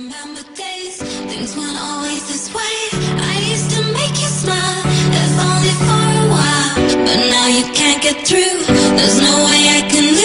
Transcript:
remember days, things weren't always this way. I used to make you smile, if only for a while. But now you can't get through, there's no way I can